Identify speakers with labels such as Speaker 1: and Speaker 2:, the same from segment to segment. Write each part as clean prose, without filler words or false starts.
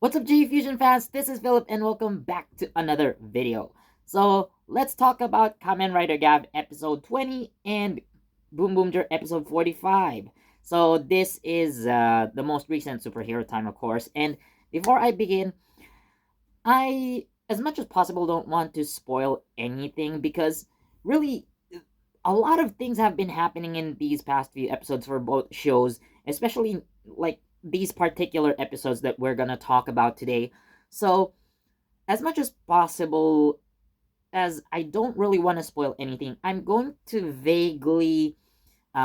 Speaker 1: What's up, JEFusion fans? This is Philip and welcome back to another video. So let's talk about Kamen Rider Gavv episode 20 and Bundorio episode 45. So this is the most recent superhero time, of course. And before I begin, I, as much as possible, don't want to spoil anything because really a lot of things have been happening in these past few episodes for both shows, especially like these particular episodes that we're gonna talk about today. So, as much as possible, as I don't really want to spoil anything, I'm going to vaguely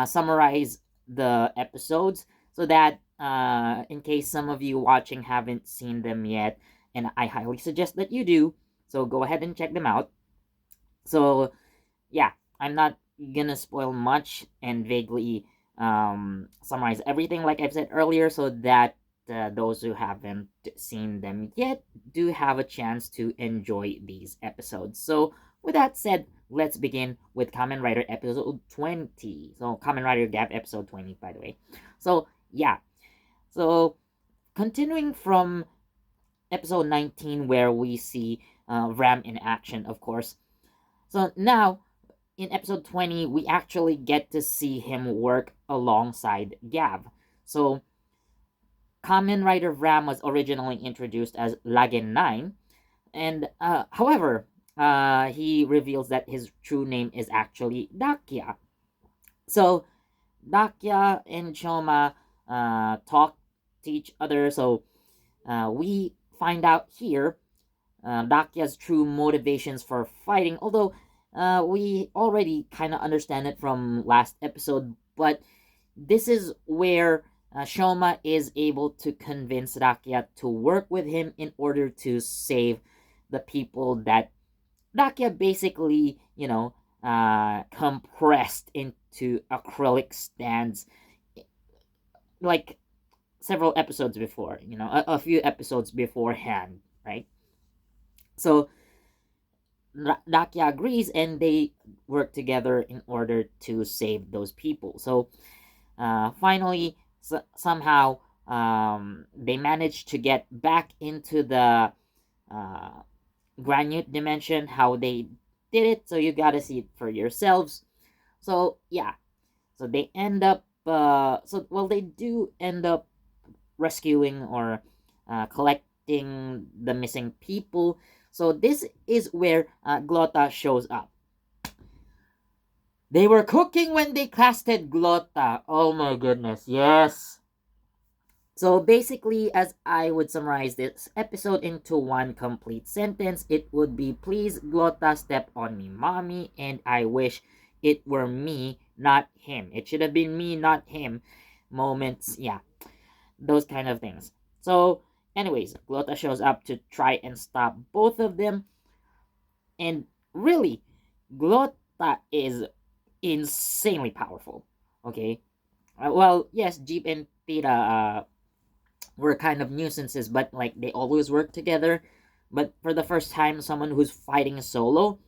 Speaker 1: summarize the episodes so that in case some of you watching haven't seen them yet, and I highly suggest that you do, so go ahead and check them out. So, yeah, I'm not gonna spoil much and vaguely summarize everything like I've said earlier so that those who haven't seen them yet do have a chance to enjoy these episodes. So, with that said, let's begin with Kamen Rider episode 20. So, Kamen Rider Gavv episode 20, by the way. So, yeah. So, continuing from episode 19, where we see Vram in action, of course. So, now in episode 20, we actually get to see him work alongside Gavv. So, Kamen Rider Vram was originally introduced as Lagen 9, and however, he reveals that his true name is actually Dakia. So, Dakia and Choma talk to each other, so we find out here Dakia's true motivations for fighting, although we already kind of understand it from last episode, but this is where Shoma is able to convince Dakia to work with him in order to save the people that Dakia basically, compressed into acrylic stands like several episodes before, a few episodes beforehand, right? So Dakia agrees and they work together in order to save those people. So finally, somehow they manage to get back into the uh, granite dimension. How they did it, so you gotta see it for yourselves. So yeah, so they end up they do end up rescuing or collecting the missing people. So this is where Glota shows up. They were cooking when they casted Glota. Oh my goodness, yes. So basically, as I would summarize this episode into one complete sentence, it would be, please, Glota, step on me, mommy, and I wish it were me, not him. It should have been me, not him. Moments, yeah, those kind of things. So, anyways, Glota shows up to try and stop both of them. And really, Glota is insanely powerful. Okay? Well, yes, Jeep and Pita were kind of nuisances, but like they always work together. But for the first time, someone who's fighting solo,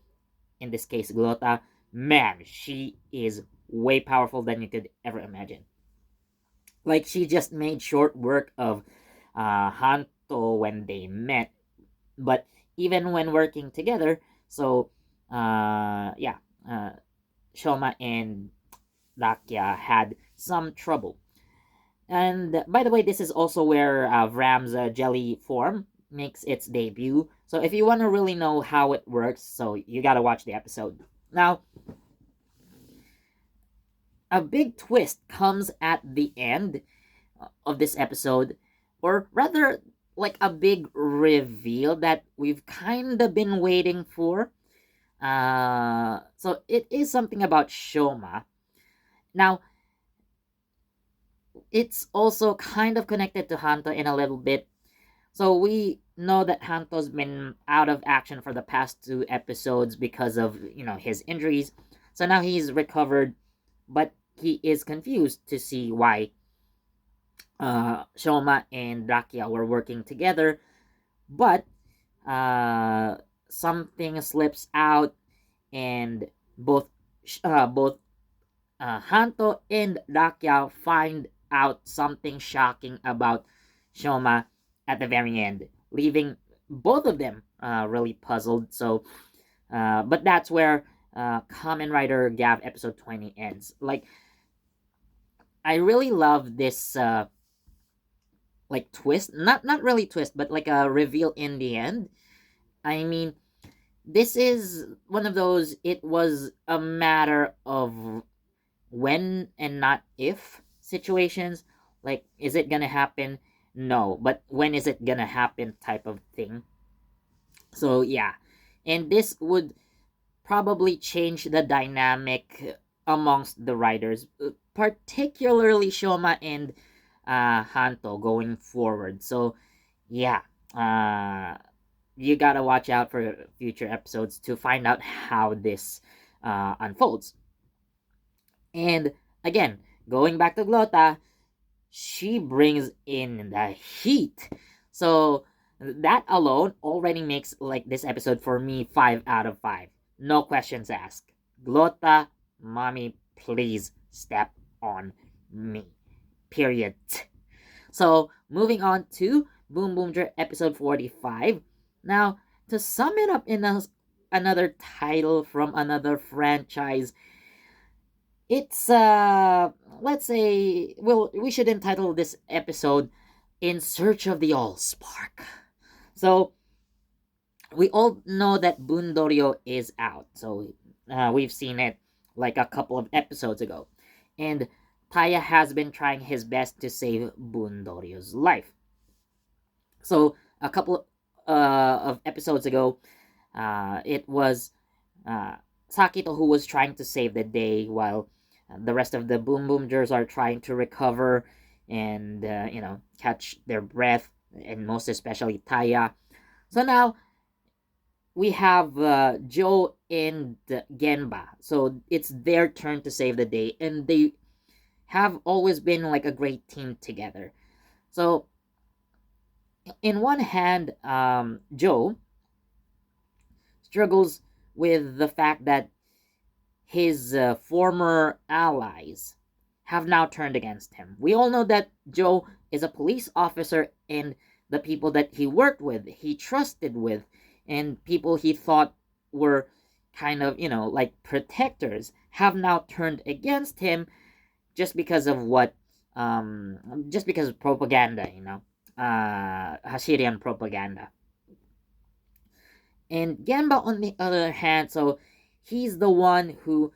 Speaker 1: in this case Glota, man, she is way powerful than you could ever imagine. Like she just made short work of Hanto when they met, but even when working together, so yeah, Shoma and Dakia had some trouble. And by the way, this is also where Vram's jelly form makes its debut. So if you want to really know how it works, so you gotta watch the episode. Now, a big twist comes at the end of this episode, or rather, like a big reveal that we've kind of been waiting for. So it is something about Shoma. Now, it's also kind of connected to Hanto in a little bit. So we know that Hanto's been out of action for the past two episodes because of, his injuries. So now he's recovered, but he is confused to see why Shoma and Dakia were working together. But something slips out, and both Hanto and Dakia find out something shocking about Shoma, at the very end, leaving both of them really puzzled. So, but that's where Kamen Rider Gavv episode 20 ends. Like, I really love this like twist, not really twist, but like a reveal in the end. I mean, this is one of those, it was a matter of when and not if situations. Like, is it gonna happen? No, but when is it gonna happen type of thing. So yeah, and this would probably change the dynamic amongst the riders, particularly Shoma and Hanto going forward. So yeah, you gotta watch out for future episodes to find out how this unfolds. And again, going back to Glota, she brings in the heat. So that alone already makes like this episode for me 5 out of 5. No questions asked. Glota, mommy, please step on me. Period. So moving on to Boom Boom Jar episode 45. Now, to sum it up in another title from another franchise, it's let's say, well, we should entitle this episode In Search of the All Spark. So we all know that Bundorio is out. So we've seen it like a couple of episodes ago. And Taya has been trying his best to save Bundorio's life. So a couple of episodes ago, it was Sakito who was trying to save the day, while the rest of the Boom Boomers are trying to recover and catch their breath, and most especially Taya. So now we have Joe and Genba. So it's their turn to save the day, and they have always been like a great team together. So in one hand, Joe struggles with the fact that his former allies have now turned against him. We all know that Joe is a police officer, and the people that he worked with, he trusted with, and people he thought were kind of, like protectors, have now turned against him just because of just because of propaganda, Hashirian propaganda. And Genba, on the other hand, so he's the one who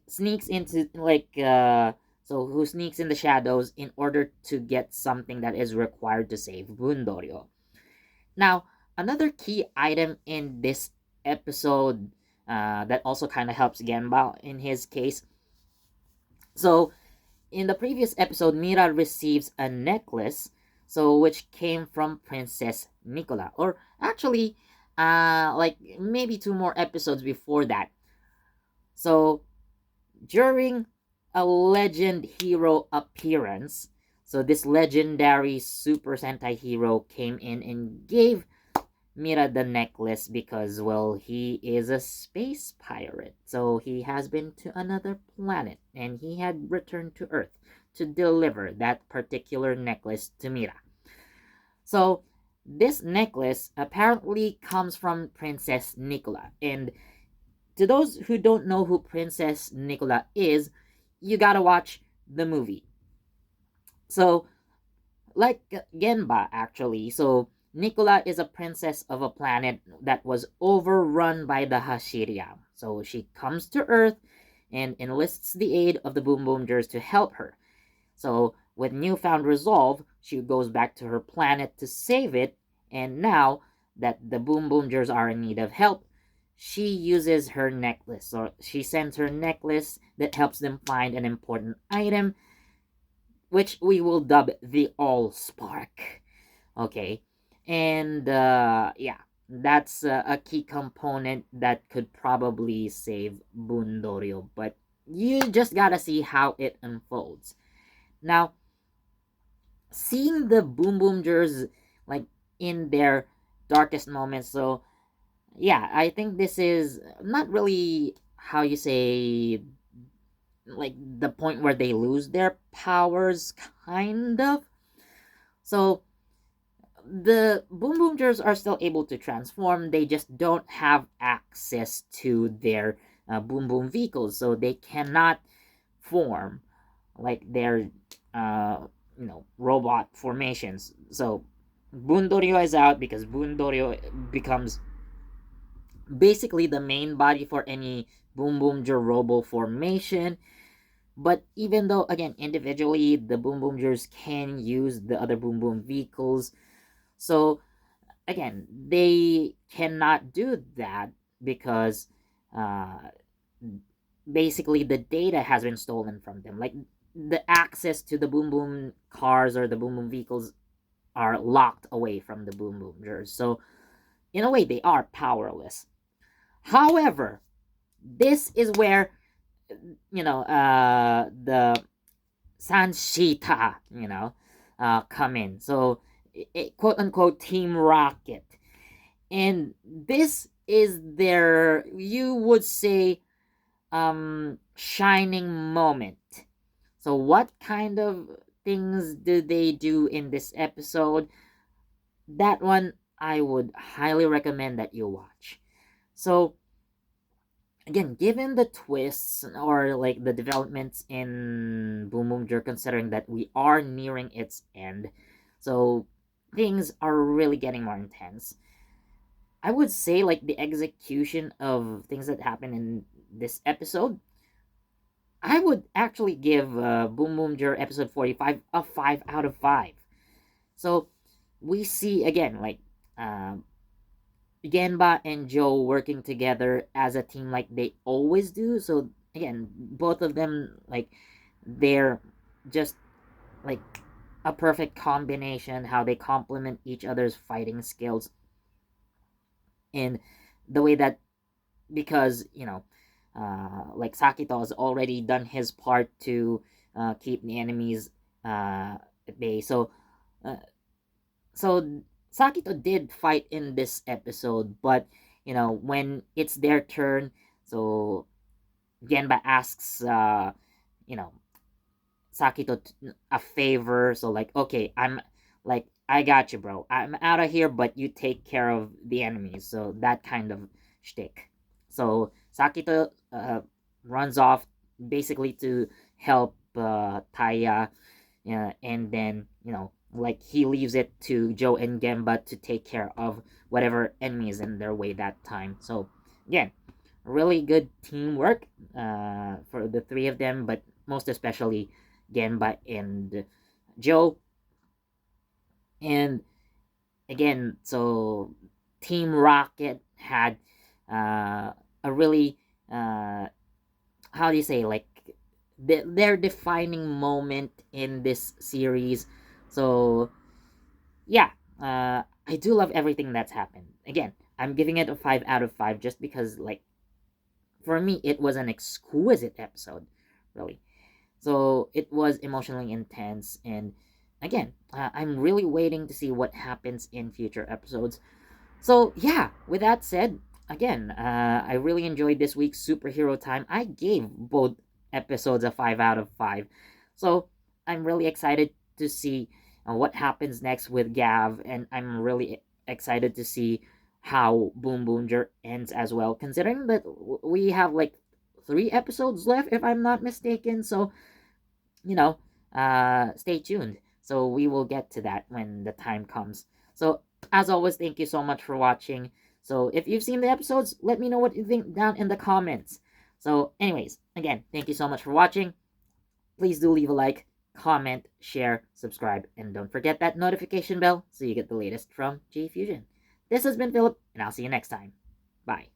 Speaker 1: sneaks into who sneaks in the shadows in order to get something that is required to save Bundorio. Now, another key item in this episode that also kind of helps Genba in his case. So, in the previous episode, Mira receives a necklace, so which came from Princess Nicola, or actually, like maybe 2 more episodes before that. So during a legend hero appearance, so this legendary Super Sentai hero came in and gave Mira the necklace because, well, he is a space pirate. So he has been to another planet and he had returned to Earth to deliver that particular necklace to Mira. So this necklace apparently comes from Princess Nicola. And to those who don't know who Princess Nicola is, you gotta watch the movie. So, like Genba, actually, so Nicola is a princess of a planet that was overrun by the Hashiria. So she comes to Earth and enlists the aid of the Boom Boomers to help her. So with newfound resolve, she goes back to her planet to save it, and now that the Boom Boomers are in need of help, she uses her necklace. So she sends her necklace that helps them find an important item, which we will dub the All Spark. Okay, and yeah, that's a key component that could probably save Bundorio, but you just gotta see how it unfolds. Now, seeing the Boom Boomers like in their darkest moments, so yeah, I think this is not really how you say, like the point where they lose their powers, kind of. So the Boom Boomers are still able to transform. They just don't have access to their Boom Boom vehicles, so they cannot form like their robot formations. So Bundorio is out because Bundorio becomes basically the main body for any Boom Boomger Robo formation. But even though, again, individually, the Boom Boomers can use the other Boom Boom vehicles, so again, they cannot do that because basically the data has been stolen from them. Like the access to the Boom Boom cars or the Boom Boom vehicles are locked away from the Boom Boomers. So in a way, they are powerless. However, this is where the Sanshita come in. So quote unquote Team Rocket, and this is their, you would say, shining moment. So what kind of things do they do in this episode? That one I would highly recommend that you watch. So again, given the twists or like the developments in Boom Boom Jer, considering that we are nearing its end, so things are really getting more intense. I would say like the execution of things that happen in this episode, I would actually give Boom Boom Jer episode 45 a 5 out of 5. So we see again like Genba and Joe working together as a team like they always do. So again, both of them like they're just like a perfect combination how they complement each other's fighting skills in the way that, because like Sakito has already done his part to keep the enemies at bay. Uh, so Sakito did fight in this episode, but when it's their turn, so Genba asks you know Sakito a favor. So like, okay, I got you, bro. I'm out of here, but you take care of the enemies. So that kind of shtick. So Sakito runs off basically to help Taya, and then like he leaves it to Joe and Gemba to take care of whatever enemies in their way that time. So again, really good teamwork for the three of them, but most especially Genba and Joe. And again, so Team Rocket had a really how do you say, like their defining moment in this series. So yeah, I do love everything that's happened. Again, I'm giving it a 5 out of 5 just because, like, for me, it was an exquisite episode, really. So it was emotionally intense, and again, I'm really waiting to see what happens in future episodes. So yeah, with that said, again, I really enjoyed this week's superhero time. I gave both episodes a 5 out of 5. So I'm really excited to see what happens next with Gavv, and I'm really excited to see how Boom Boomer ends as well, considering that we have like 3 episodes left, if I'm not mistaken. So stay tuned. So we will get to that when the time comes. So as always, thank you so much for watching. So if you've seen the episodes, let me know what you think down in the comments. So anyways, again, thank you so much for watching. Please do leave a like, comment, share, subscribe, and don't forget that notification bell so you get the latest from JEFusion. This has been Philip, and I'll see you next time. Bye.